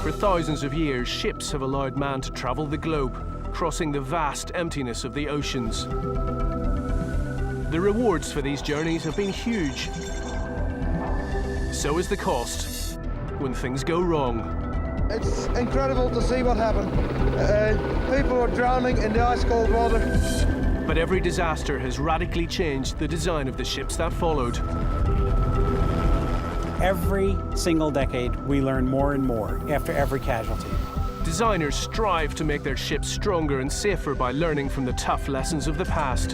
For thousands of years, ships have allowed man to travel the globe, crossing the vast emptiness of the oceans. The rewards for these journeys have been huge. So is the cost when things go wrong. It's incredible to see what happened. People are drowning in the ice-cold water. But every disaster has radically changed the design of the ships that followed. Every single decade, we learn more and more after every casualty. Designers strive to make their ships stronger and safer by learning from the tough lessons of the past.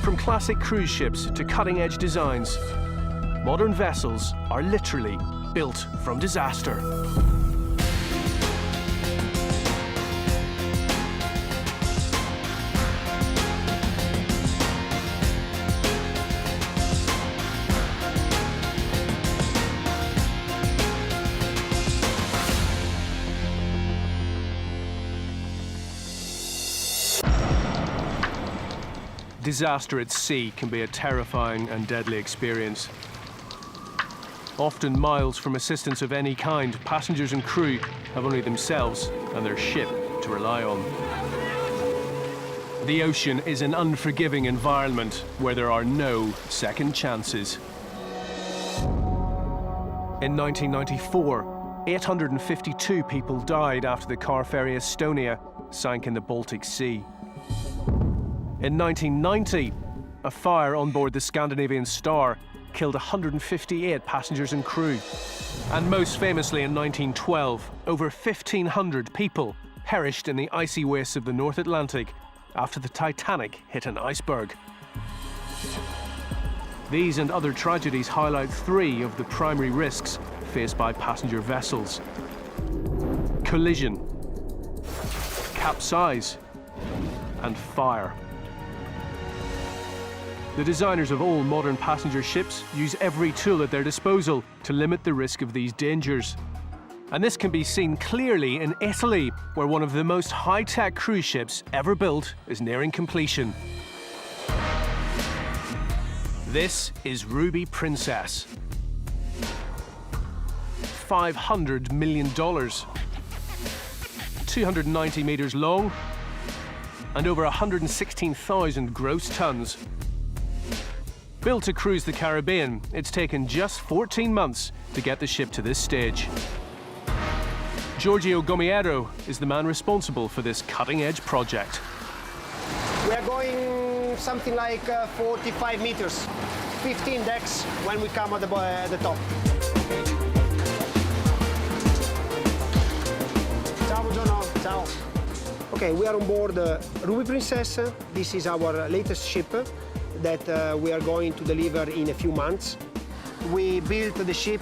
From classic cruise ships to cutting-edge designs, modern vessels are literally built from disaster. Disaster at sea can be a terrifying and deadly experience. Often miles from assistance of any kind, passengers and crew have only themselves and their ship to rely on. The ocean is an unforgiving environment where there are no second chances. In 1994, 852 people died after the car ferry Estonia sank in the Baltic Sea. In 1990, a fire on board the Scandinavian Star killed 158 passengers and crew. And most famously in 1912, over 1,500 people perished in the icy wastes of the North Atlantic after the Titanic hit an iceberg. These and other tragedies highlight three of the primary risks faced by passenger vessels: collision, capsize, and fire. The designers of all modern passenger ships use every tool at their disposal to limit the risk of these dangers. And this can be seen clearly in Italy, where one of the most high-tech cruise ships ever built is nearing completion. This is Ruby Princess. $500 million, 290 meters long, and over 116,000 gross tons. Built to cruise the Caribbean, it's taken just 14 months to get the ship to this stage. Giorgio Gomiero is the man responsible for this cutting-edge project. We are going something like 45 meters, 15 decks when we come at the top. Ciao, buongiorno. Ciao. Okay, we are on board Ruby Princess. This is our latest ship that we are going to deliver in a few months. We built the ship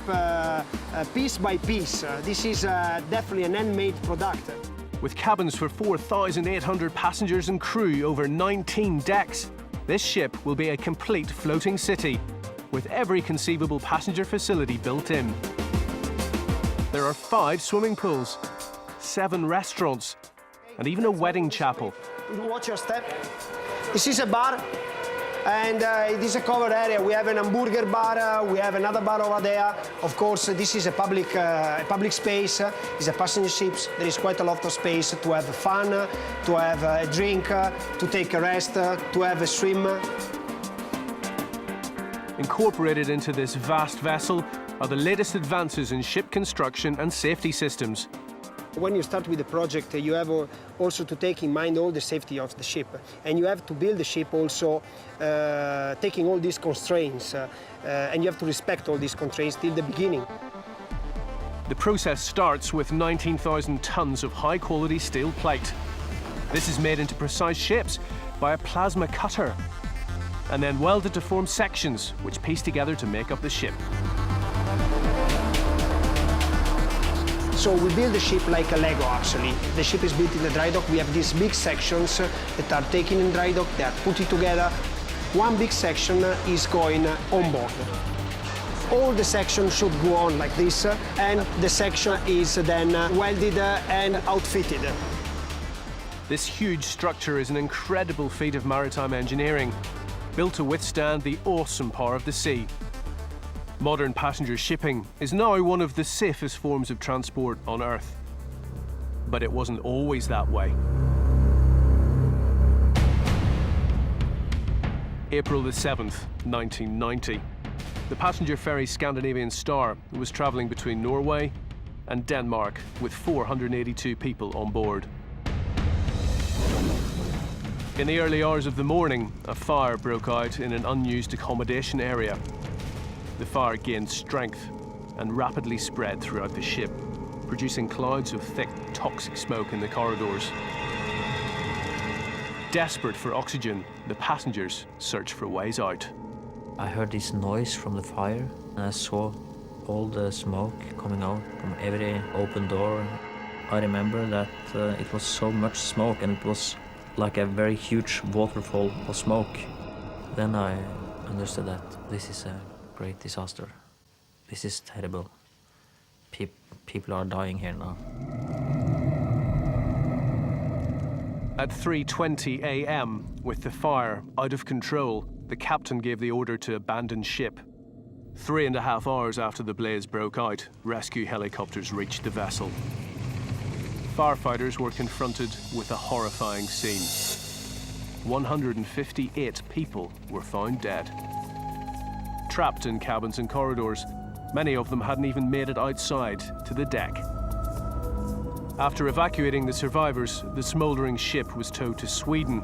piece by piece. This is definitely an handmade product. With cabins for 4,800 passengers and crew over 19 decks, this ship will be a complete floating city with every conceivable passenger facility built in. There are 5 swimming pools, 7 restaurants, and even a wedding chapel. Watch your step. This is a bar. And it is a covered area. We have an hamburger bar, we have another bar over there. Of course, this is a public space. It's a passenger ship. There is quite a lot of space to have fun, to have a drink, to take a rest, to have a swim. Incorporated into this vast vessel are the latest advances in ship construction and safety systems. When you start with the project, you have also to take in mind all the safety of the ship. And you have to build the ship also taking all these constraints. And you have to respect all these constraints till the beginning. The process starts with 19,000 tons of high-quality steel plate. This is made into precise shapes by a plasma cutter, and then welded to form sections which piece together to make up the ship. So we build the ship like a Lego, actually. The ship is built in the dry dock. We have these big sections that are taken in dry dock, they are put together. One big section is going on board. All the sections should go on like this, and the section is then welded and outfitted. This huge structure is an incredible feat of maritime engineering, built to withstand the awesome power of the sea. Modern passenger shipping is now one of the safest forms of transport on Earth. But it wasn't always that way. April the 7th, 1990. The passenger ferry Scandinavian Star was travelling between Norway and Denmark with 482 people on board. In the early hours of the morning, a fire broke out in an unused accommodation area. The fire gained strength and rapidly spread throughout the ship, producing clouds of thick, toxic smoke in the corridors. Desperate for oxygen, the passengers searched for ways out. I heard this noise from the fire, and I saw all the smoke coming out from every open door. I remember that it was so much smoke, and it was like a very huge waterfall of smoke. Then I understood that this is a great disaster. This is terrible. People are dying here now. At 3:20 a.m., with the fire out of control, the captain gave the order to abandon ship. 3.5 hours after the blaze broke out, rescue helicopters reached the vessel. Firefighters were confronted with a horrifying scene. 158 people were found dead. Trapped in cabins and corridors, many of them hadn't even made it outside to the deck. After evacuating the survivors, the smouldering ship was towed to Sweden,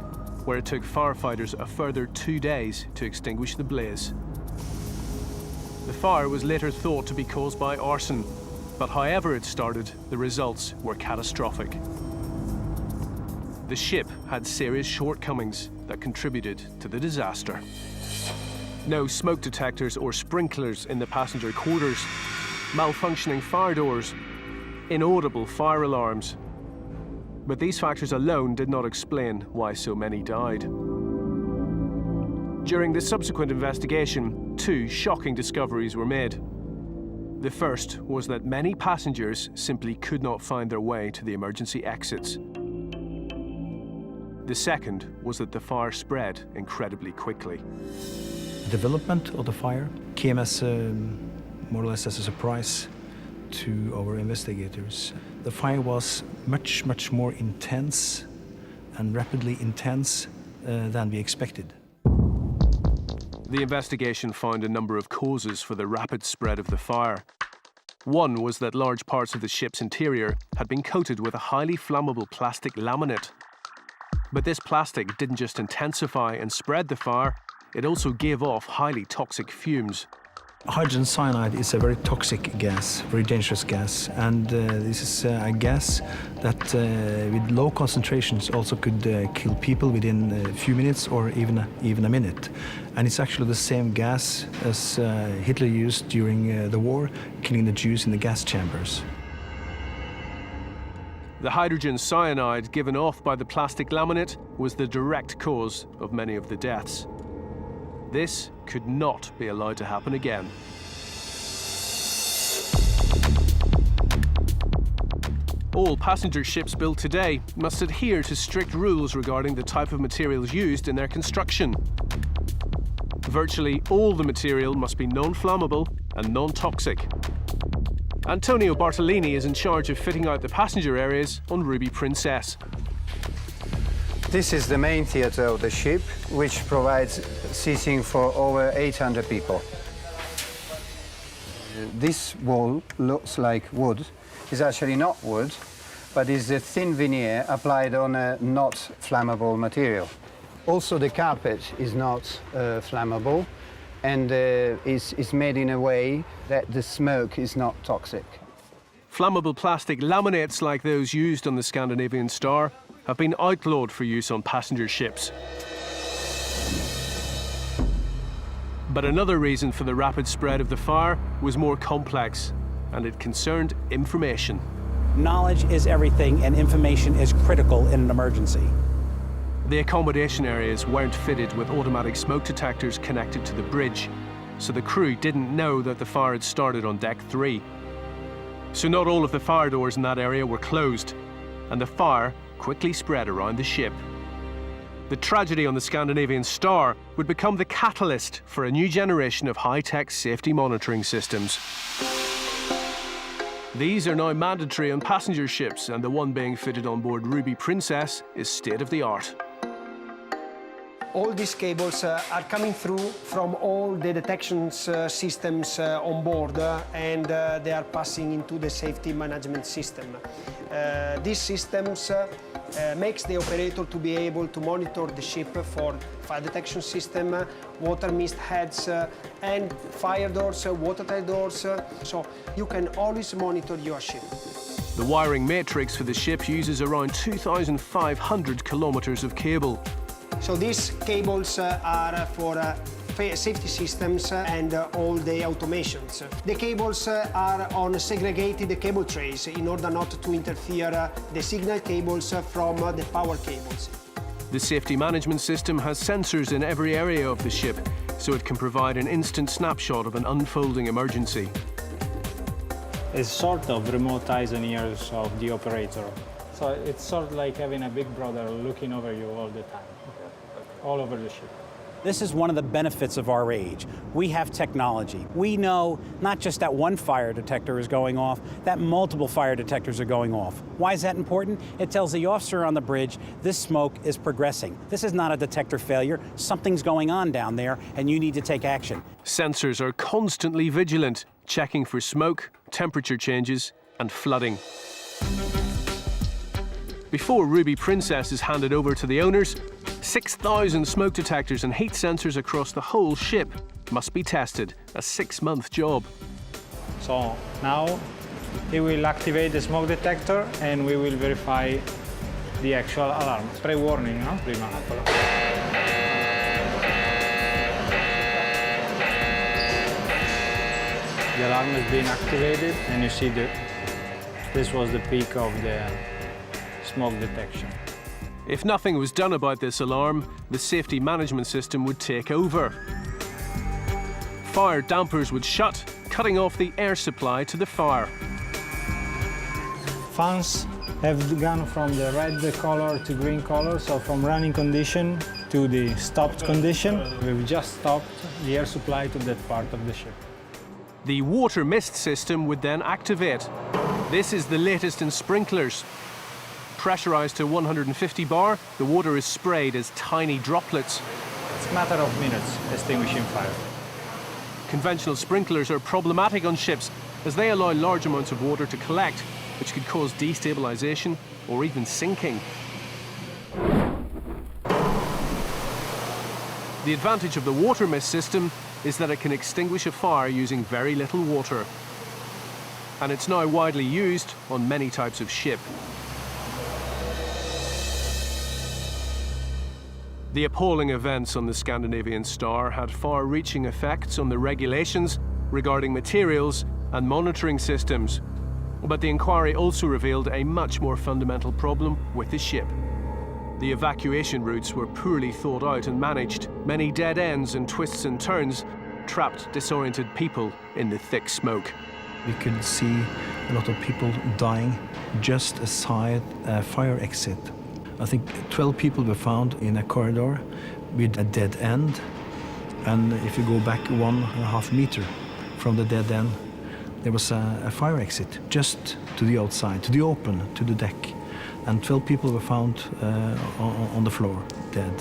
where it took firefighters a further 2 days to extinguish the blaze. The fire was later thought to be caused by arson, but however it started, the results were catastrophic. The ship had serious shortcomings that contributed to the disaster. No smoke detectors or sprinklers in the passenger quarters, malfunctioning fire doors, inaudible fire alarms. But these factors alone did not explain why so many died. During the subsequent investigation, 2 shocking discoveries were made. The first was that many passengers simply could not find their way to the emergency exits. The second was that the fire spread incredibly quickly. The development of the fire came as more or less as a surprise to our investigators. The fire was much more intense and rapidly intense than we expected. The investigation found a number of causes for the rapid spread of the fire. One was that large parts of the ship's interior had been coated with a highly flammable plastic laminate. But this plastic didn't just intensify and spread the fire, it also gave off highly toxic fumes. Hydrogen cyanide is a very toxic gas, very dangerous gas, and this is a gas that with low concentrations also could kill people within a few minutes or even a minute. And it's actually the same gas as Hitler used during the war, killing the Jews in the gas chambers. The hydrogen cyanide given off by the plastic laminate was the direct cause of many of the deaths. This could not be allowed to happen again. All passenger ships built today must adhere to strict rules regarding the type of materials used in their construction. Virtually all the material must be non-flammable and non-toxic. Antonio Bartolini is in charge of fitting out the passenger areas on Ruby Princess. This is the main theater of the ship, which provides seating for over 800 people. This wall looks like wood. It's actually not wood, but is a thin veneer applied on a not flammable material. Also, the carpet is not flammable, and is made in a way that the smoke is not toxic. Flammable plastic laminates like those used on the Scandinavian Star have been outlawed for use on passenger ships. But another reason for the rapid spread of the fire was more complex, and it concerned information. Knowledge is everything, and information is critical in an emergency. The accommodation areas weren't fitted with automatic smoke detectors connected to the bridge, so the crew didn't know that the fire had started on deck 3. So not all of the fire doors in that area were closed, and the fire quickly spread around the ship. The tragedy on the Scandinavian Star would become the catalyst for a new generation of high-tech safety monitoring systems. These are now mandatory on passenger ships, and the one being fitted on board Ruby Princess is state-of-the-art. All these cables are coming through from all the detection systems on board, and they are passing into the safety management system. These systems makes the operator to be able to monitor the ship for fire detection system, water mist heads, and fire doors, watertight doors, so you can always monitor your ship. The wiring matrix for the ship uses around 2,500 kilometers of cable. So these cables are for safety systems and all the automations. The cables are on segregated cable trays in order not to interfere the signal cables from the power cables. The safety management system has sensors in every area of the ship, so it can provide an instant snapshot of an unfolding emergency. It's sort of remote eyes and ears of the operator. So it's sort of like having a big brother looking over you all the time, all over the ship. This is one of the benefits of our age. We have technology. We know not just that one fire detector is going off, that multiple fire detectors are going off. Why is that important? It tells the officer on the bridge, this smoke is progressing. This is not a detector failure. Something's going on down there, and you need to take action. Sensors are constantly vigilant, checking for smoke, temperature changes, and flooding. Before Ruby Princess is handed over to the owners, 6,000 smoke detectors and heat sensors across the whole ship must be tested, a 6-month job. So now he will activate the smoke detector and we will verify the actual alarm. Pre-warning, no? Prima. The alarm is being activated and you see this was the peak of the smoke detection. If nothing was done about this alarm, the safety management system would take over. Fire dampers would shut, cutting off the air supply to the fire. Fans have gone from the red color to green color, so from running condition to the stopped condition. We've just stopped the air supply to that part of the ship. The water mist system would then activate. This is the latest in sprinklers. Pressurized to 150 bar, the water is sprayed as tiny droplets. It's a matter of minutes extinguishing fire. Conventional sprinklers are problematic on ships as they allow large amounts of water to collect, which could cause destabilization or even sinking. The advantage of the water mist system is that it can extinguish a fire using very little water. And it's now widely used on many types of ship. The appalling events on the Scandinavian Star had far-reaching effects on the regulations regarding materials and monitoring systems. But the inquiry also revealed a much more fundamental problem with the ship. The evacuation routes were poorly thought out and managed. Many dead ends and twists and turns trapped disoriented people in the thick smoke. We could see a lot of people dying just aside a fire exit. I think 12 people were found in a corridor with a dead end. And if you go back 1.5 meters from the dead end, there was a fire exit just to the outside, to the open, to the deck. And 12 people were found on the floor, dead.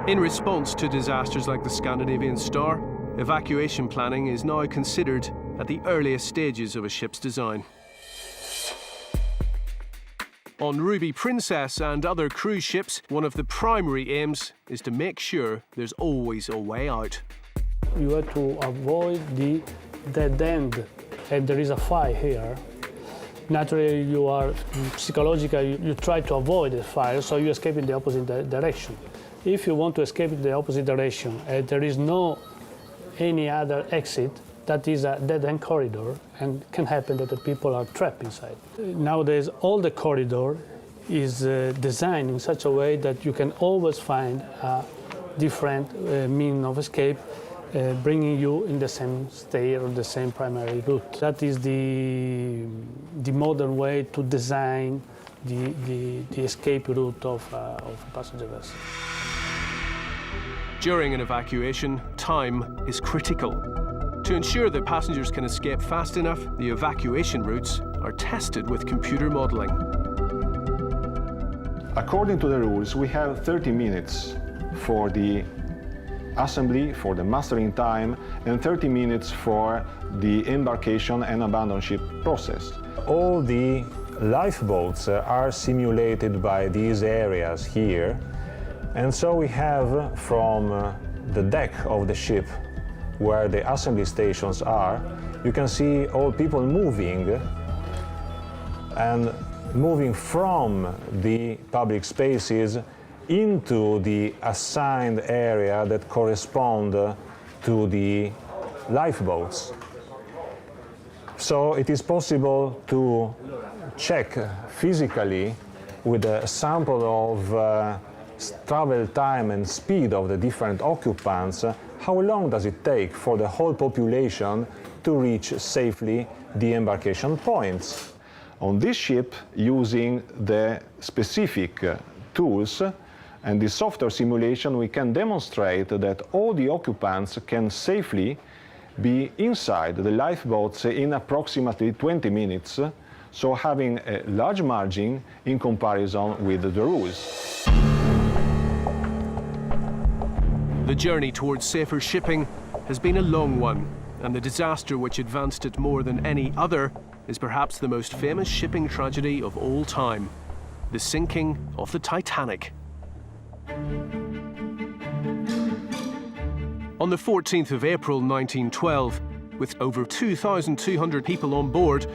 In response to disasters like the Scandinavian Star, evacuation planning is now considered at the earliest stages of a ship's design. On Ruby Princess and other cruise ships, one of the primary aims is to make sure there's always a way out. You have to avoid the dead end, and there is a fire here. Naturally, you are psychologically, you try to avoid the fire, so you escape in the opposite direction. If you want to escape in the opposite direction and there is no any other exit, that is a dead-end corridor, and can happen that the people are trapped inside. Nowadays, all the corridor is designed in such a way that you can always find a different means of escape, bringing you in the same state or the same primary route. That is the modern way to design the escape route of a passenger vessel. During an evacuation, time is critical. To ensure that passengers can escape fast enough, the evacuation routes are tested with computer modeling. According to the rules, we have 30 minutes for the assembly, for the mastering time, and 30 minutes for the embarkation and abandon ship process. All the lifeboats are simulated by these areas here, and so we have from the deck of the ship, where the assembly stations are, you can see all people moving and moving from the public spaces into the assigned area that correspond to the lifeboats. So it is possible to check physically with a sample of travel time and speed of the different occupants, how long does it take for the whole population to reach safely the embarkation points. On this ship, using the specific tools and the software simulation, we can demonstrate that all the occupants can safely be inside the lifeboats in approximately 20 minutes, so having a large margin in comparison with the rules. The journey towards safer shipping has been a long one, and the disaster which advanced it more than any other is perhaps the most famous shipping tragedy of all time, the sinking of the Titanic. On the 14th of April 1912, with over 2,200 people on board,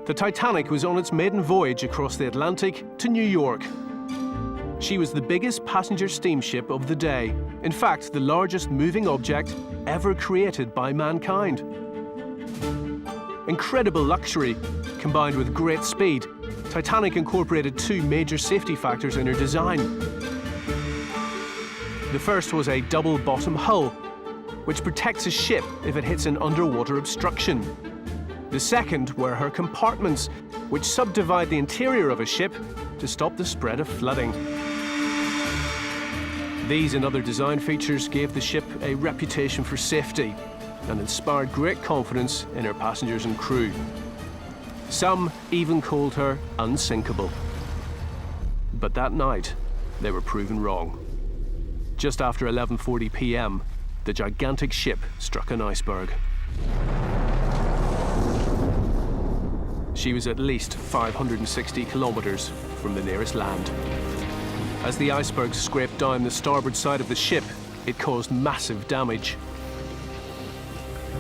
the Titanic was on its maiden voyage across the Atlantic to New York. She was the biggest passenger steamship of the day. In fact, the largest moving object ever created by mankind. Incredible luxury, combined with great speed, Titanic incorporated two major safety factors in her design. The first was a double bottom hull, which protects a ship if it hits an underwater obstruction. The second were her compartments, which subdivide the interior of a ship to stop the spread of flooding. These and other design features gave the ship a reputation for safety and inspired great confidence in her passengers and crew. Some even called her unsinkable. But that night, they were proven wrong. Just after 11:40 p.m., the gigantic ship struck an iceberg. She was at least 560 kilometers from the nearest land. As the iceberg scraped down the starboard side of the ship, it caused massive damage.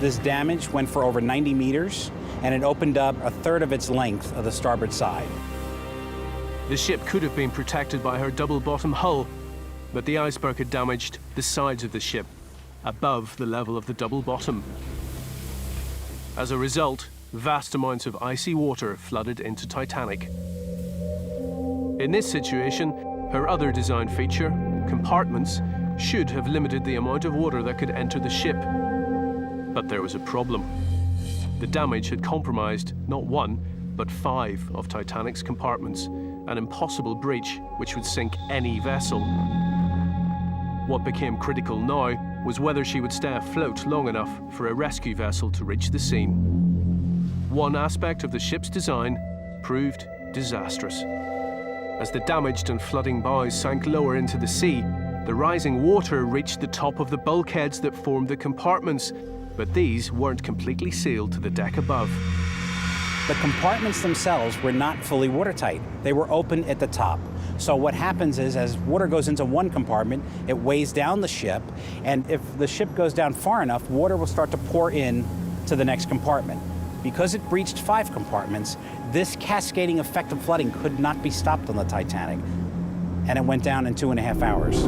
This damage went for over 90 meters, and it opened up a third of its length of the starboard side. The ship could have been protected by her double bottom hull, but the iceberg had damaged the sides of the ship, above the level of the double bottom. As a result, vast amounts of icy water flooded into Titanic. In this situation, her other design feature, compartments, should have limited the amount of water that could enter the ship. But there was a problem. The damage had compromised not one, but 5 of Titanic's compartments, an impossible breach which would sink any vessel. What became critical now was whether she would stay afloat long enough for a rescue vessel to reach the scene. One aspect of the ship's design proved disastrous. As the damaged and flooding bows sank lower into the sea, the rising water reached the top of the bulkheads that formed the compartments, but these weren't completely sealed to the deck above. The compartments themselves were not fully watertight. They were open at the top. So what happens is, as water goes into one compartment, it weighs down the ship, and if the ship goes down far enough, water will start to pour in to the next compartment. Because it breached 5 compartments, this cascading effect of flooding could not be stopped on the Titanic, and it went down in 2.5 hours.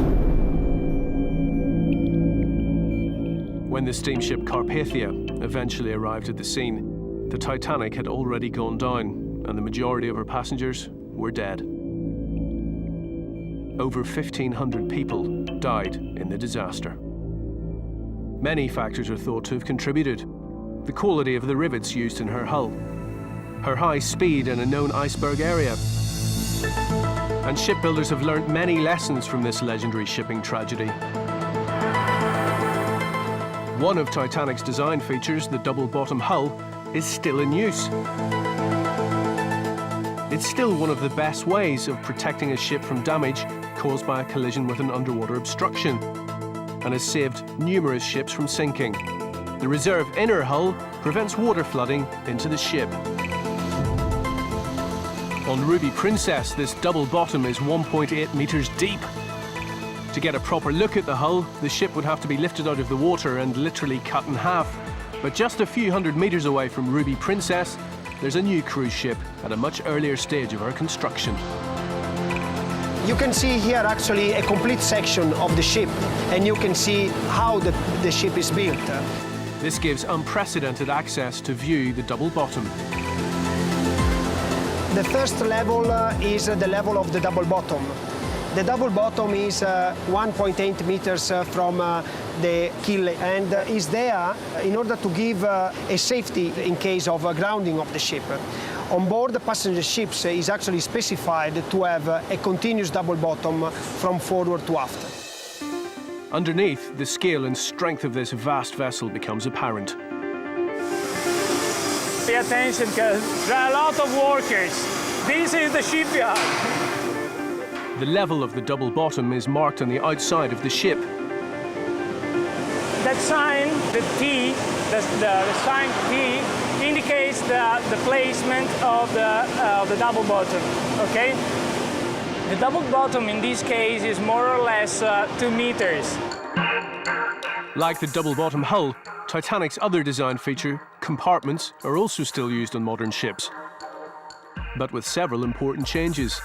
When the steamship Carpathia eventually arrived at the scene, the Titanic had already gone down, and the majority of her passengers were dead. Over 1,500 people died in the disaster. Many factors are thought to have contributed. The quality of the rivets used in her hull, her high speed in a known iceberg area. And shipbuilders have learnt many lessons from this legendary shipping tragedy. One of Titanic's design features, the double-bottom hull, is still in use. It's still one of the best ways of protecting a ship from damage caused by a collision with an underwater obstruction, and has saved numerous ships from sinking. The reserve inner hull prevents water flooding into the ship. On Ruby Princess, this double bottom is 1.8 meters deep. To get a proper look at the hull, the ship would have to be lifted out of the water and literally cut in half. But just a few hundred meters away from Ruby Princess, there's a new cruise ship at a much earlier stage of her construction. You can see here actually a complete section of the ship, and you can see how the ship is built. This gives unprecedented access to view the double bottom. The first level is the level of the double bottom. The double bottom is 1.8 meters from the keel and is there in order to give a safety in case of grounding of the ship. On board the passenger ships is actually specified to have a continuous double bottom from forward to aft. Underneath, the scale and strength of this vast vessel becomes apparent. Pay attention, because there are a lot of workers. This is the shipyard. The level of the double bottom is marked on the outside of the ship. That sign, the T, the sign T, indicates the placement of the double bottom, okay? The double bottom in this case is more or less 2 meters. Like the double bottom hull, Titanic's other design feature, compartments, are also still used on modern ships, but with several important changes.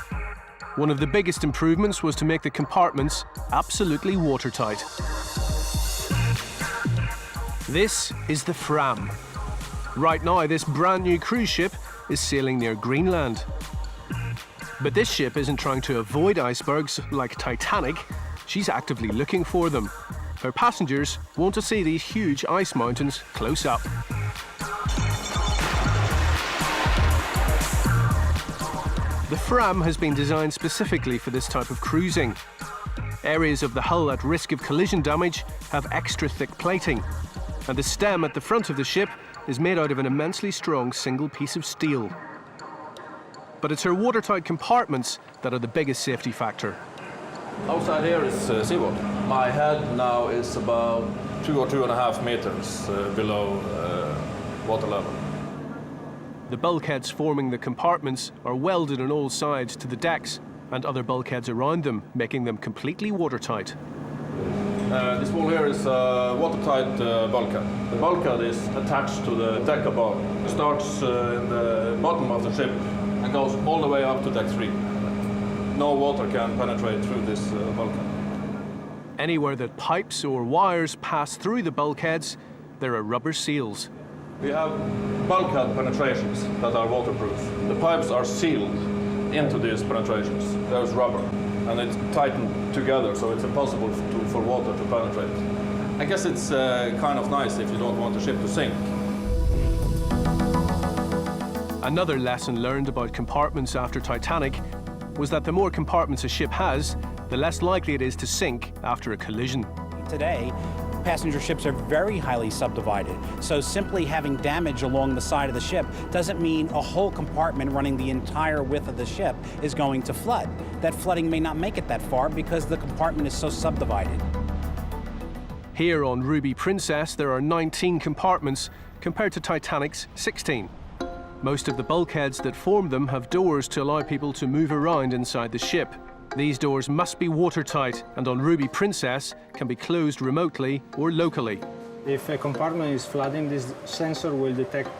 One of the biggest improvements was to make the compartments absolutely watertight. This is the Fram. Right now, this brand new cruise ship is sailing near Greenland. But this ship isn't trying to avoid icebergs like Titanic. She's actively looking for them. Her passengers want to see these huge ice mountains close up. The Fram has been designed specifically for this type of cruising. Areas of the hull at risk of collision damage have extra thick plating, and the stem at the front of the ship is made out of an immensely strong single piece of steel. But it's her watertight compartments that are the biggest safety factor. Outside here is seawater. My head now is about 2 or 2.5 meters below water level. The bulkheads forming the compartments are welded on all sides to the decks and other bulkheads around them, making them completely watertight. This wall here is a watertight bulkhead. The bulkhead is attached to the deck above. It starts in the bottom of the ship and goes all the way up to deck 3. No water can penetrate through this bulkhead. Anywhere that pipes or wires pass through the bulkheads, there are rubber seals. We have bulkhead penetrations that are waterproof. The pipes are sealed into these penetrations. There's rubber, and it's tightened together, so it's impossible for water to penetrate. I guess it's kind of nice if you don't want the ship to sink. Another lesson learned about compartments after Titanic was that the more compartments a ship has, the less likely it is to sink after a collision. Today, passenger ships are very highly subdivided, so simply having damage along the side of the ship doesn't mean a whole compartment running the entire width of the ship is going to flood. That flooding may not make it that far because the compartment is so subdivided. Here on Ruby Princess, there are 19 compartments compared to Titanic's 16. Most of the bulkheads that form them have doors to allow people to move around inside the ship. These doors must be watertight and on Ruby Princess can be closed remotely or locally. If a compartment is flooding, this sensor will detect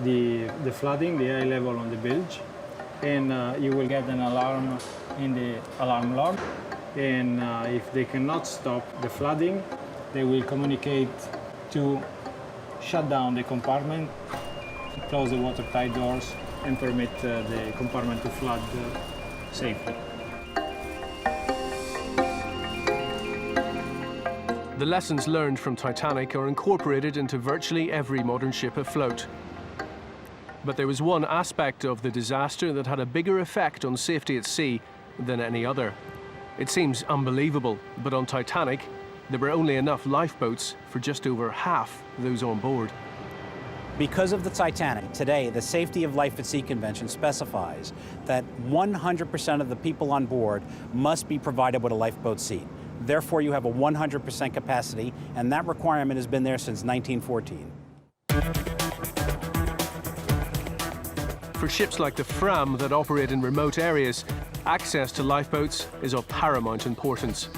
the flooding, the eye level on the bilge, and you will get an alarm in the alarm log. And if they cannot stop the flooding, they will communicate to shut down the compartment, close the watertight doors, and permit the compartment to flood safely. The lessons learned from Titanic are incorporated into virtually every modern ship afloat. But there was one aspect of the disaster that had a bigger effect on safety at sea than any other. It seems unbelievable, but on Titanic, there were only enough lifeboats for just over half those on board. Because of the Titanic, today the Safety of Life at Sea Convention specifies that 100% of the people on board must be provided with a lifeboat seat. Therefore, you have a 100% capacity, and that requirement has been there since 1914. For ships like the Fram that operate in remote areas, access to lifeboats is of paramount importance.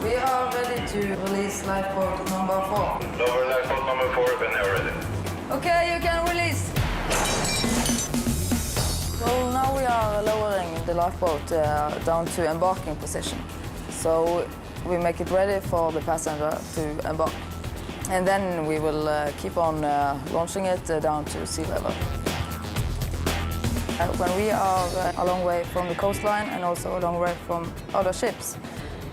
We are ready to release lifeboat number 4. Lower lifeboat number 4 when you're ready. Okay, you can release. Well, now we are lowering the lifeboat down to embarking position. So we make it ready for the passenger to embark. And then we will keep on launching it down to sea level. When we are a long way from the coastline and also a long way from other ships,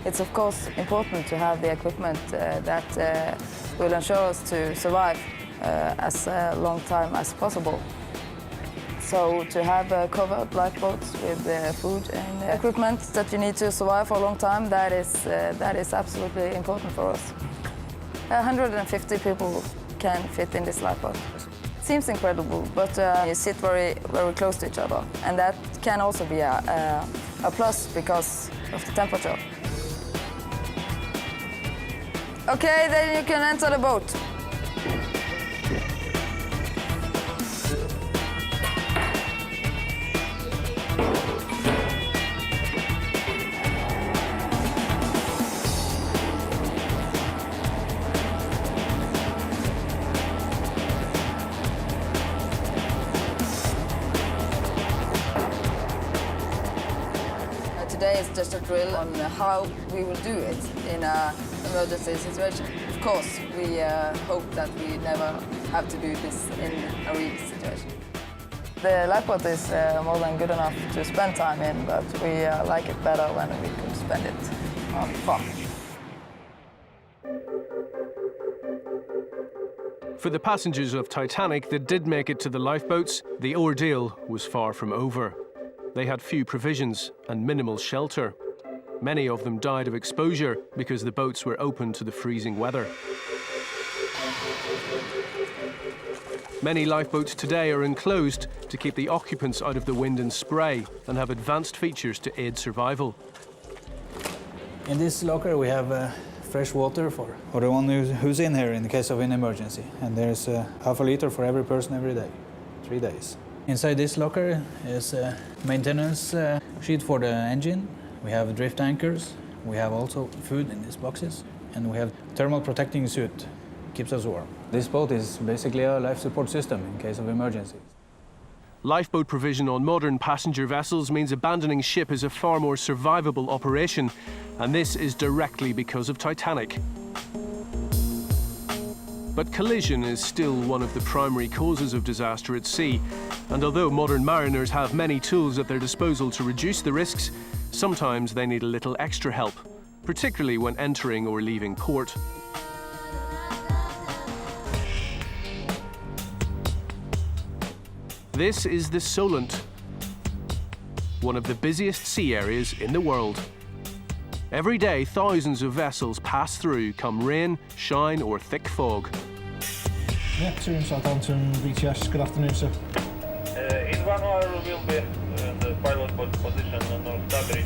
it's of course important to have the equipment that will ensure us to survive as long time as possible. So to have covered lifeboats with food and equipment that you need to survive for a long time, that is absolutely important for us. 150 people can fit in this lifeboat. It seems incredible, but you sit very, very close to each other, and that can also be a plus because of the temperature. Okay, then you can enter the boat. Today is just a drill on how we will do it in an emergency situation. Of course, we hope that we never have to do this in a real situation. The lifeboat is more than good enough to spend time in, but we like it better when we can spend it on fun. For the passengers of Titanic that did make it to the lifeboats, the ordeal was far from over. They had few provisions and minimal shelter. Many of them died of exposure because the boats were open to the freezing weather. Many lifeboats today are enclosed to keep the occupants out of the wind and spray and have advanced features to aid survival. In this locker we have fresh water for the one who's in here in the case of an emergency. And there's half a liter for every person every day, 3 days. Inside this locker is a maintenance sheet for the engine. We have drift anchors. We have also food in these boxes. And we have thermal protecting suit, keeps us warm. This boat is basically a life support system in case of emergency. Lifeboat provision on modern passenger vessels means abandoning ship is a far more survivable operation, and this is directly because of Titanic. But collision is still one of the primary causes of disaster at sea, and although modern mariners have many tools at their disposal to reduce the risks, sometimes they need a little extra help, particularly when entering or leaving port. This is the Solent, one of the busiest sea areas in the world. Every day, thousands of vessels pass through, come rain, shine, or thick fog. Yeah, Theon Southampton, VTS. Good afternoon, sir. In 1 hour will be the pilot position on North Star.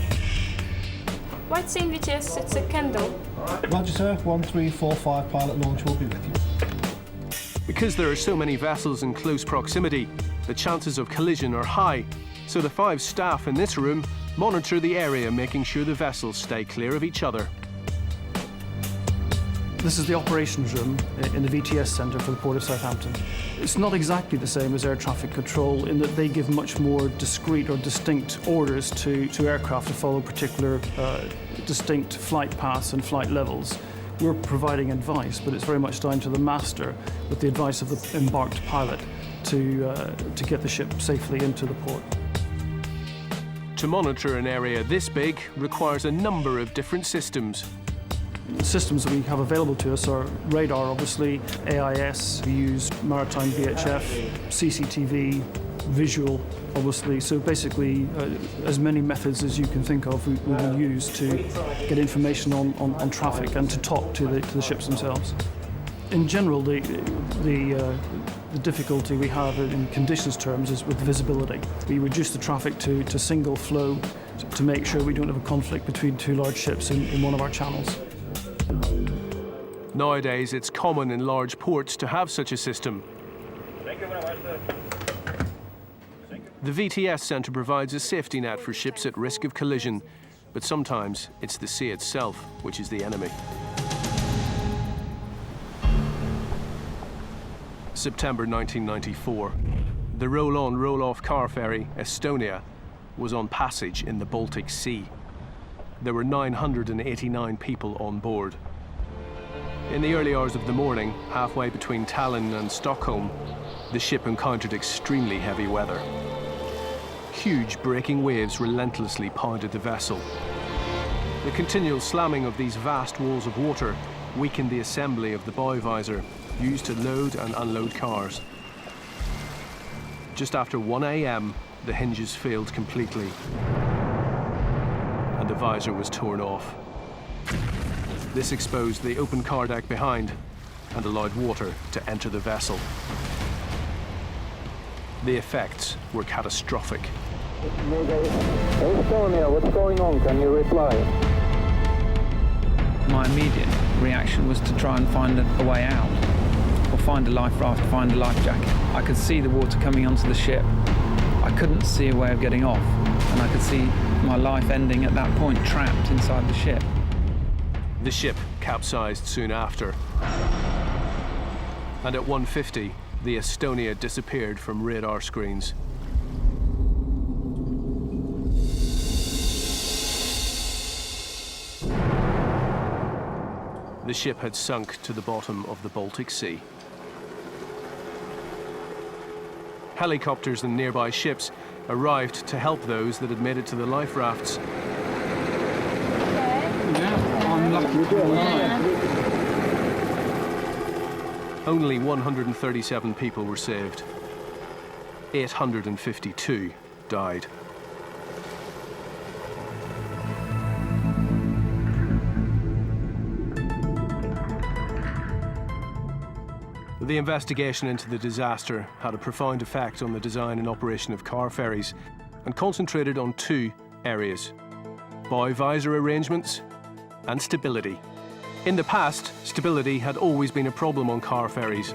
White Saint VTS, it's a candle. Roger, sir. 1345 pilot launch will be with you. Because there are so many vessels in close proximity, the chances of collision are high, so the 5 staff in this room monitor the area, making sure the vessels stay clear of each other. This is the operations room in the VTS Centre for the Port of Southampton. It's not exactly the same as air traffic control in that they give much more discrete or distinct orders to aircraft to follow particular distinct flight paths and flight levels. We're providing advice, but it's very much down to the master with the advice of the embarked pilot to get the ship safely into the port. To monitor an area this big requires a number of different systems. systems that we have available to us are radar, obviously, AIS, we use Maritime VHF, CCTV, visual, obviously. So basically, as many methods as you can think of, we will use to get information on traffic and to talk to the ships themselves. In general, the difficulty we have in conditions terms is with visibility. We reduce the traffic to single flow to make sure we don't have a conflict between two large ships in one of our channels. Nowadays, it's common in large ports to have such a system. Thank you very much, sir. The VTS Centre provides a safety net for ships at risk of collision, but sometimes it's the sea itself which is the enemy. September 1994. The roll-on, roll-off car ferry Estonia was on passage in the Baltic Sea. There were 989 people on board. In the early hours of the morning, halfway between Tallinn and Stockholm, the ship encountered extremely heavy weather. Huge breaking waves relentlessly pounded the vessel. The continual slamming of these vast walls of water weakened the assembly of the bow visor used to load and unload cars. Just after 1 a.m., the hinges failed completely, and the visor was torn off. This exposed the open car deck behind and allowed water to enter the vessel. The effects were catastrophic. Estonia, what's going on? Can you reply? My immediate reaction was to try and find a way out, or find a life raft, find a life jacket. I could see the water coming onto the ship. I couldn't see a way of getting off, and I could see my life ending at that point, trapped inside the ship. The ship capsized soon after, and at 1:50, the Estonia disappeared from radar screens. The ship had sunk to the bottom of the Baltic Sea. Helicopters and nearby ships arrived to help those that had made it to the life rafts. Only 137 people were saved. 852 died. The investigation into the disaster had a profound effect on the design and operation of car ferries and concentrated on two areas: bow visor arrangements and stability. In the past, stability had always been a problem on car ferries.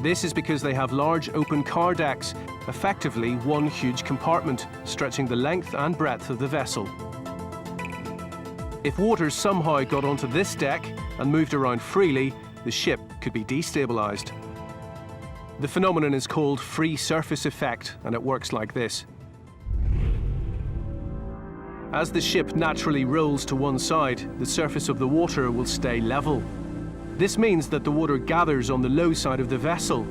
This is because they have large open car decks, effectively one huge compartment stretching the length and breadth of the vessel. If water somehow got onto this deck and moved around freely, the ship could be destabilized. The phenomenon is called free surface effect, and it works like this. As the ship naturally rolls to one side, the surface of the water will stay level. This means that the water gathers on the low side of the vessel.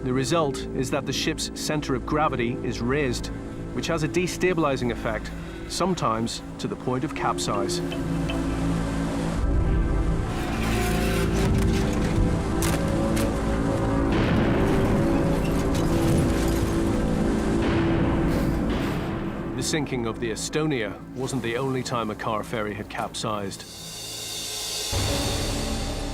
The result is that the ship's center of gravity is raised, which has a destabilizing effect, sometimes to the point of capsize. The sinking of the Estonia wasn't the only time a car ferry had capsized.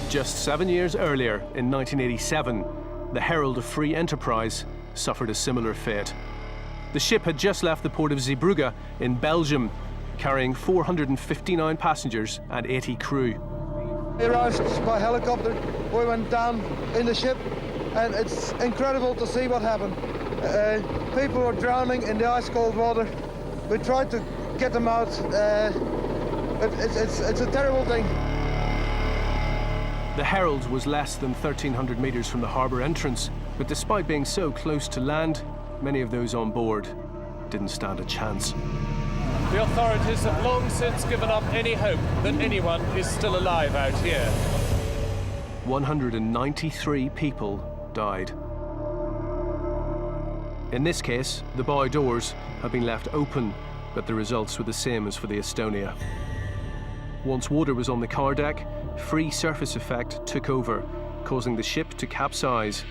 Just 7 years earlier, in 1987, the Herald of Free Enterprise suffered a similar fate. The ship had just left the port of Zeebrugge in Belgium, carrying 459 passengers and 80 crew. We arrived by helicopter, we went down in the ship, and it's incredible to see what happened. People were drowning in the ice-cold water. We tried to get them out. It's a terrible thing. The Herald was less than 1,300 meters from the harbor entrance, but despite being so close to land, many of those on board didn't stand a chance. The authorities have long since given up any hope that anyone is still alive out here. 193 people died. In this case, the bow doors had been left open, but the results were the same as for the Estonia. Once water was on the car deck, free surface effect took over, causing the ship to capsize.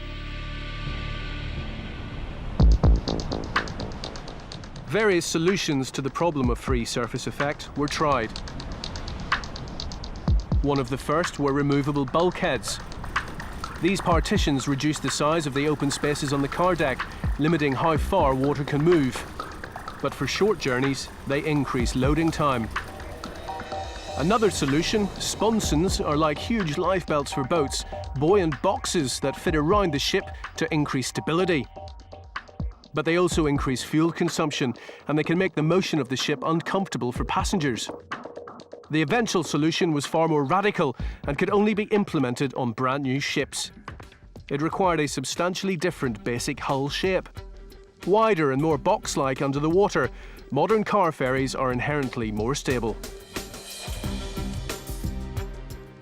Various solutions to the problem of free surface effect were tried. One of the first were removable bulkheads. These partitions reduce the size of the open spaces on the car deck, limiting how far water can move. But for short journeys, they increase loading time. Another solution, sponsons, are like huge lifebelts for boats, buoyant boxes that fit around the ship to increase stability. But they also increase fuel consumption, and they can make the motion of the ship uncomfortable for passengers. The eventual solution was far more radical and could only be implemented on brand new ships. It required a substantially different basic hull shape. Wider and more box-like under the water, modern car ferries are inherently more stable.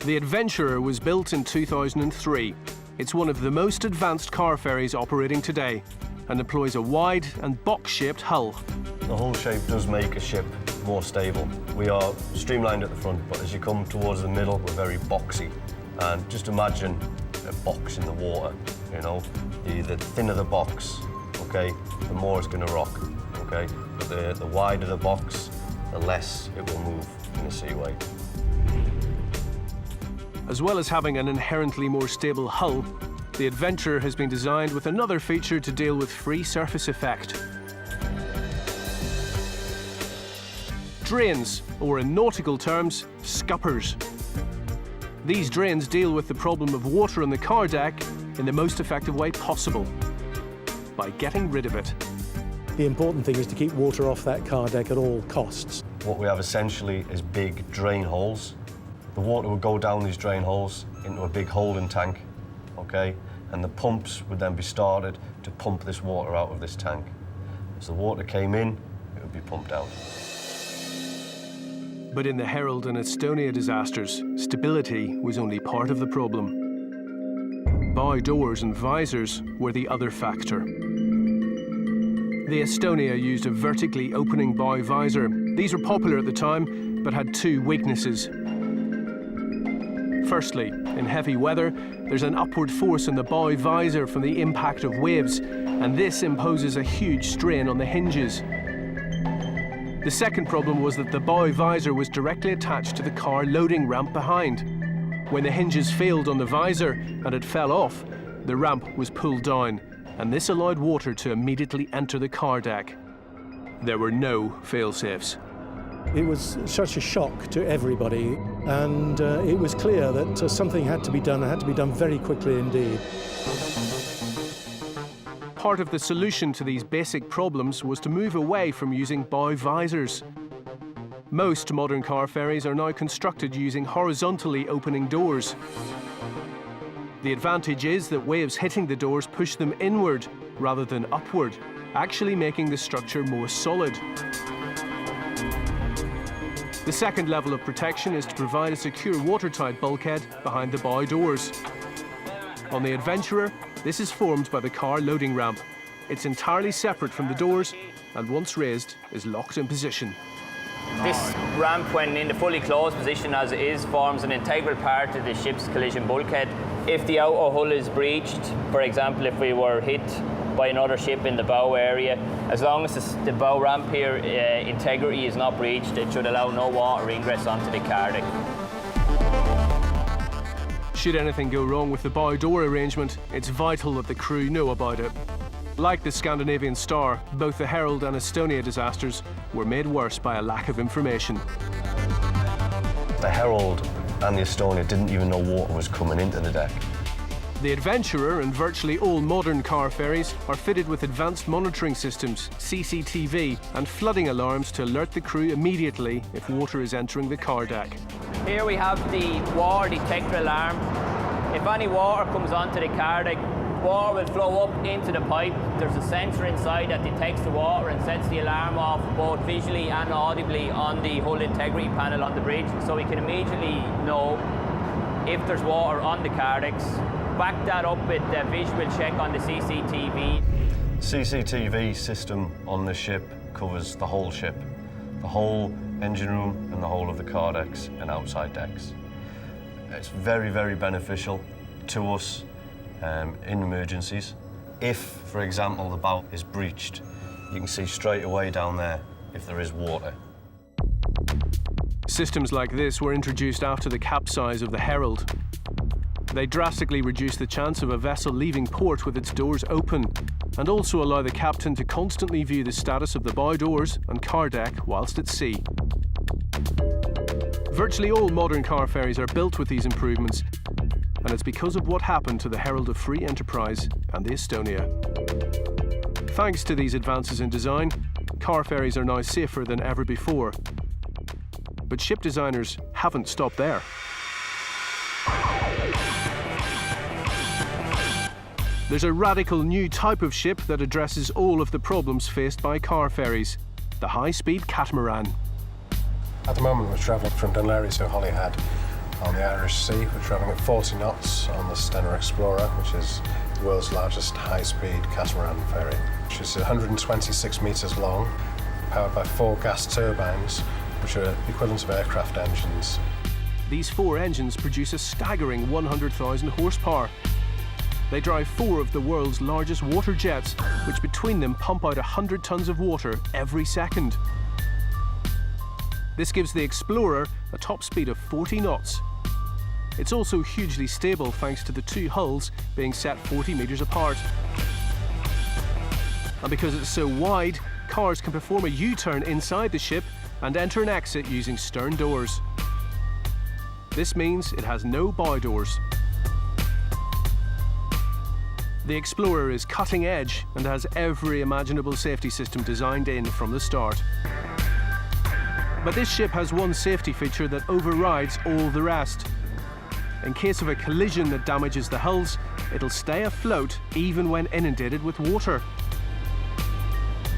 The Adventurer was built in 2003. It's one of the most advanced car ferries operating today and employs a wide and box-shaped hull. The hull shape does make a ship more stable. We are streamlined at the front, but as you come towards the middle, we're very boxy. And just imagine a box in the water, you know? The thinner the box, okay, the more it's going to rock, okay? But the wider the box, the less it will move in a seaway. As well as having an inherently more stable hull, the Adventurer has been designed with another feature to deal with free surface effect. Drains, or in nautical terms, scuppers. These drains deal with the problem of water on the car deck in the most effective way possible, by getting rid of it. The important thing is to keep water off that car deck at all costs. What we have essentially is big drain holes. The water would go down these drain holes into a big holding tank, okay? And the pumps would then be started to pump this water out of this tank. As the water came in, it would be pumped out. But in the Herald and Estonia disasters, stability was only part of the problem. Bow doors and visors were the other factor. The Estonia used a vertically opening bow visor. These were popular at the time, but had two weaknesses. Firstly, in heavy weather, there's an upward force on the bow visor from the impact of waves, and this imposes a huge strain on the hinges. The second problem was that the bow visor was directly attached to the car loading ramp behind. When the hinges failed on the visor and it fell off, the ramp was pulled down, and this allowed water to immediately enter the car deck. There were no fail-safes. It was such a shock to everybody, and it was clear that something had to be done. It had to be done very quickly indeed. Part of the solution to these basic problems was to move away from using bow visors. Most modern car ferries are now constructed using horizontally opening doors. The advantage is that waves hitting the doors push them inward rather than upward, actually making the structure more solid. The second level of protection is to provide a secure watertight bulkhead behind the bow doors. On the Adventurer, this is formed by the car loading ramp. It's entirely separate from the doors, and once raised, is locked in position. This ramp, when in the fully closed position as it is, forms an integral part of the ship's collision bulkhead. If the outer hull is breached, for example, if we were hit by another ship in the bow area, as long as the bow ramp here integrity is not breached, it should allow no water ingress onto the car deck. Should anything go wrong with the bow door arrangement, it's vital that the crew know about it. Like the Scandinavian Star, both the Herald and Estonia disasters were made worse by a lack of information. The Herald and the Estonia didn't even know water was coming into the deck. The Adventurer and virtually all modern car ferries are fitted with advanced monitoring systems, CCTV, and flooding alarms to alert the crew immediately if water is entering the car deck. Here we have the water detector alarm. If any water comes onto the car deck, water will flow up into the pipe. There's a sensor inside that detects the water and sets the alarm off both visually and audibly on the hull integrity panel on the bridge, so we can immediately know if there's water on the car decks. Back that up with a visual check on the CCTV. CCTV system on the ship covers the whole ship. The whole engine room and the whole of the car decks and outside decks. It's very, very beneficial to us in emergencies. If, for example, the bow is breached, you can see straight away down there if there is water. Systems like this were introduced after the capsize of the Herald. They drastically reduce the chance of a vessel leaving port with its doors open, and also allow the captain to constantly view the status of the bow doors and car deck whilst at sea. Virtually all modern car ferries are built with these improvements, and it's because of what happened to the Herald of Free Enterprise and the Estonia. Thanks to these advances in design, car ferries are now safer than ever before. But ship designers haven't stopped there. There's a radical new type of ship that addresses all of the problems faced by car ferries, the high-speed catamaran. At the moment we're travelling from Dunleary to Holyhead on the Irish Sea. We're travelling at 40 knots on the Stena Explorer, which is the world's largest high-speed catamaran ferry, which is 126 metres long, powered by 4 gas turbines, which are equivalent of aircraft engines. These 4 engines produce a staggering 100,000 horsepower. They drive 4 of the world's largest water jets, which between them pump out 100 tons of water every second. This gives the Explorer a top speed of 40 knots. It's also hugely stable thanks to the 2 hulls being set 40 metres apart. And because it's so wide, cars can perform a U-turn inside the ship and enter and exit using stern doors. This means it has no bow doors. The Explorer is cutting edge and has every imaginable safety system designed in from the start. But this ship has one safety feature that overrides all the rest. In case of a collision that damages the hulls, it'll stay afloat even when inundated with water.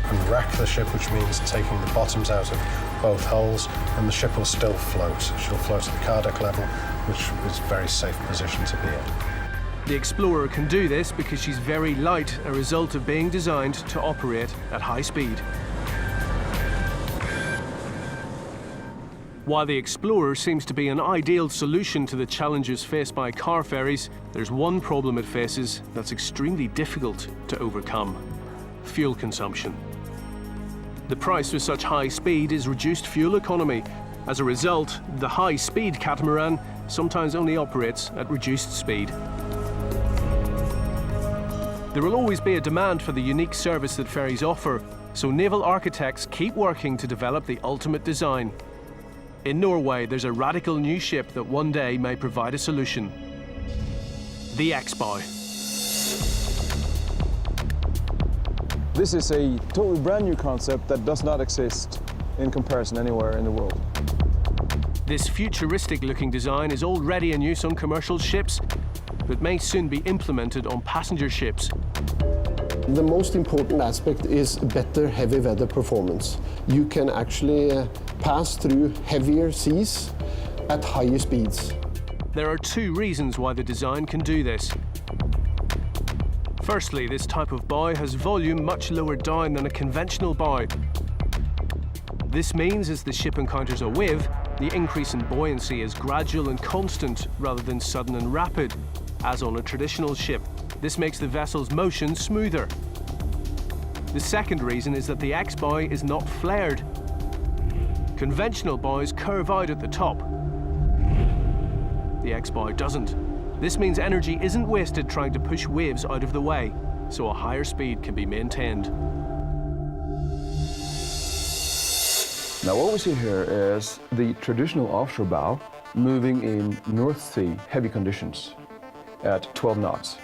And wreck the ship, which means taking the bottoms out of both hulls, and the ship will still float. She'll float at the car deck level, which is a very safe position to be in. The Explorer can do this because she's very light, a result of being designed to operate at high speed. While the Explorer seems to be an ideal solution to the challenges faced by car ferries, there's one problem it faces that's extremely difficult to overcome: fuel consumption. The price for such high speed is reduced fuel economy. As a result, the high-speed catamaran sometimes only operates at reduced speed. There will always be a demand for the unique service that ferries offer, so naval architects keep working to develop the ultimate design. In Norway, there's a radical new ship that one day may provide a solution: the Xbow. This is a totally brand new concept that does not exist in comparison anywhere in the world. This futuristic-looking design is already in use on commercial ships, but may soon be implemented on passenger ships. The most important aspect is better heavy weather performance. You can actually pass through heavier seas at higher speeds. There are 2 reasons why the design can do this. Firstly, this type of bow has volume much lower down than a conventional bow. This means as the ship encounters a wave, the increase in buoyancy is gradual and constant rather than sudden and rapid, as on a traditional ship. This makes the vessel's motion smoother. The second reason is that the Xbow is not flared. Conventional bows curve out at the top. The Xbow doesn't. This means energy isn't wasted trying to push waves out of the way, so a higher speed can be maintained. Now what we see here is the traditional offshore bow moving in North Sea heavy conditions at 12 knots.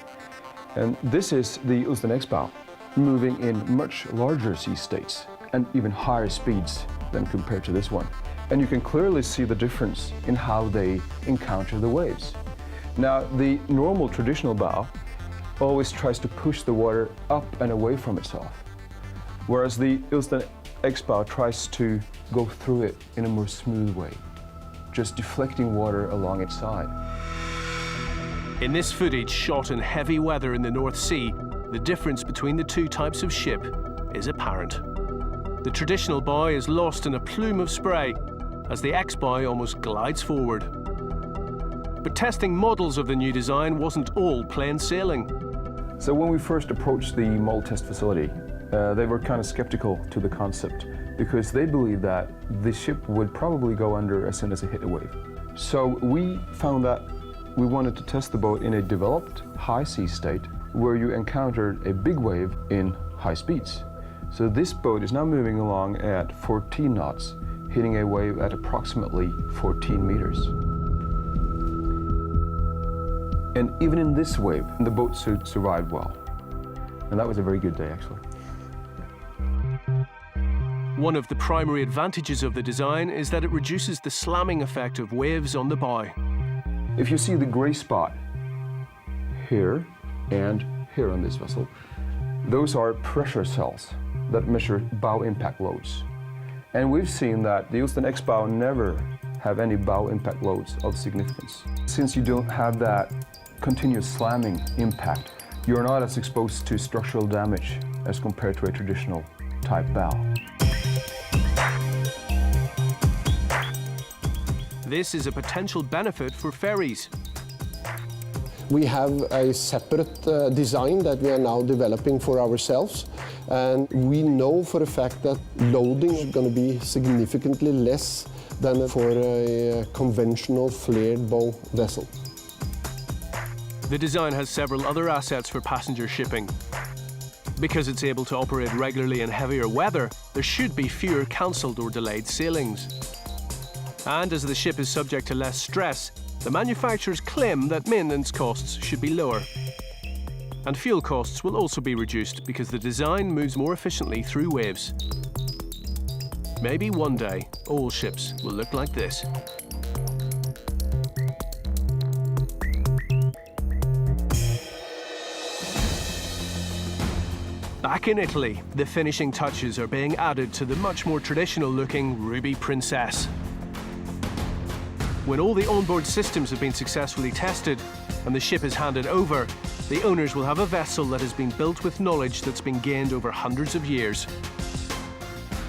And this is the Ulstein Xbow moving in much larger sea states and even higher speeds than compared to this one. And you can clearly see the difference in how they encounter the waves. Now, the normal traditional bow always tries to push the water up and away from itself, whereas the Ulstein Xbow tries to go through it in a more smooth way, just deflecting water along its side. In this footage shot in heavy weather in the North Sea, the difference between the 2 types of ship is apparent. The traditional bow is lost in a plume of spray, as the Xbow almost glides forward. But testing models of the new design wasn't all plain sailing. So when we first approached the model test facility, they were kind of skeptical to the concept because they believed that the ship would probably go under as soon as it hit a wave. So we found that we wanted to test the boat in a developed high sea state where you encountered a big wave in high speeds. So this boat is now moving along at 14 knots, hitting a wave at approximately 14 meters. And even in this wave, the boat survived well. And that was a very good day, actually. One of the primary advantages of the design is that it reduces the slamming effect of waves on the bow. If you see the gray spot here and here on this vessel, those are pressure cells that measure bow impact loads. And we've seen that the Theon Xbow never have any bow impact loads of significance. Since you don't have that continuous slamming impact, you're not as exposed to structural damage as compared to a traditional type bow. This is a potential benefit for ferries. We have a separate design that we are now developing for ourselves, and we know for a fact that loading is going to be significantly less than for a conventional flared bow vessel. The design has several other assets for passenger shipping. Because it's able to operate regularly in heavier weather, there should be fewer cancelled or delayed sailings. And as the ship is subject to less stress, the manufacturers claim that maintenance costs should be lower. And fuel costs will also be reduced because the design moves more efficiently through waves. Maybe one day, all ships will look like this. Back in Italy, the finishing touches are being added to the much more traditional-looking Ruby Princess. When all the onboard systems have been successfully tested and the ship is handed over, the owners will have a vessel that has been built with knowledge that's been gained over hundreds of years.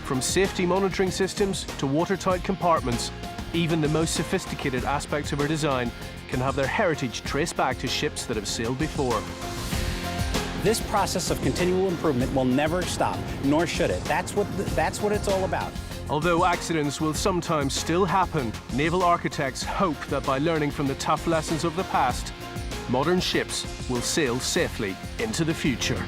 From safety monitoring systems to watertight compartments, even the most sophisticated aspects of her design can have their heritage traced back to ships that have sailed before. This process of continual improvement will never stop, nor should it. That's what it's all about. Although accidents will sometimes still happen, naval architects hope that by learning from the tough lessons of the past, modern ships will sail safely into the future.